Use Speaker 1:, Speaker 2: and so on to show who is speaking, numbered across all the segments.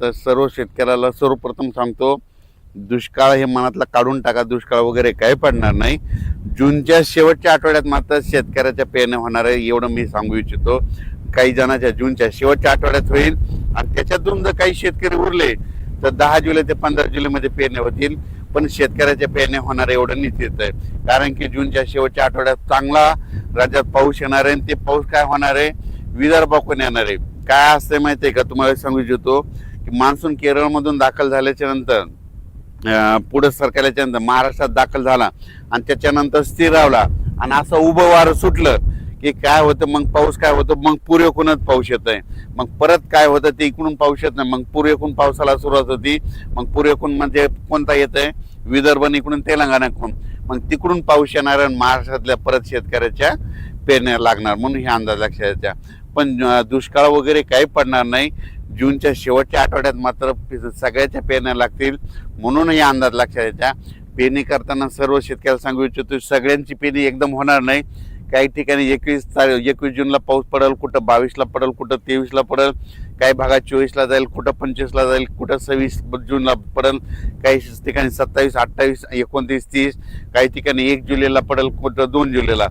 Speaker 1: तर सर्व शेतकऱ्याला सर्वप्रथम सांगतो, दुष्काळ हे मनातला काढून टाका. दुष्काळ वगैरे काही पडणार नाही. जूनच्या शेवटच्या आठवड्यात मात्र शेतकऱ्याच्या पेरण्या होणार आहे, एवढं मी सांगू इच्छितो. काही जणांच्या जूनच्या शेवटच्या आठवड्यात होईल आणि त्याच्यातून जर काही शेतकरी उरले तर 10 जुलै ते 15 जुलैमध्ये पेरण्या होतील. पण शेतकऱ्याच्या पेरण्या होणार एवढं निश्चित आहे, कारण की जूनच्या शेवटच्या आठवड्यात चांगला राज्यात पाऊस येणार आहे. ते पाऊस काय होणार आहे, विदर्भाकडून येणार आहे. काय असते माहिती आहे का, तुम्हाला सांगू इच्छितो की मान्सून केरळमधून दाखल झाल्याच्या नंतर पुढे सरकारल्याच्या नंतर महाराष्ट्रात दाखल झाला आणि त्याच्यानंतर स्थिरावला आणि असं उभं वारं सुटलं की काय होतं, मग पाऊस काय होतं, मग पूर्वेकडूनच पाऊस येत आहे. मग परत काय होतं, ते इकडून पाऊस येत नाही. मग पूर्वेकडून पावसाला सुरुवात होती. मग पूर्वेकडून म्हणजे कोणता येत आहे, विदर्भ इकडून तेलंगणाकडून. मग तिकडून पाऊस येणार आणि महाराष्ट्रातल्या परत शेतकऱ्याच्या पेरण्या लागणार, म्हणून हे अंदाज लक्षात द्यायचा. पण दुष्काळ वगैरे काही पडणार नाही. जूनच्या शेवटच्या आठवड्यात मात्र सगळ्याच्या पेरण्या लागतील, म्हणून हे अंदाज लक्षात द्यायचा. पेरणी करताना सर्व शेतकऱ्याला सांगू इच्छितो, सगळ्यांची पेरणी एकदम होणार नाही. काही ठिकाणी 21 जूनला पाऊस पडेल, कुठं 22ला पडेल, कुठं 23ला पडेल, काही भागात 24ला जाईल, कुठं 25ला जाईल, कुठं 26 जूनला पडेल, काही ठिकाणी 27, 28, 29, 30, काही ठिकाणी 1 जुलैला पडेल, कुठं 2 जुलैला.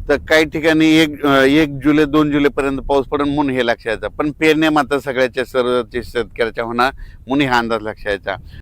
Speaker 1: तर काही ठिकाणी 1 जुलै 2 जुलैपर्यंत पाऊस पडेल, म्हणून हे लक्षात यायचं. पण पेरण्या मात्र सगळ्याच्या सर्व शेतकऱ्याच्या होणार, म्हणून हा अंदाज लक्षात यायचा.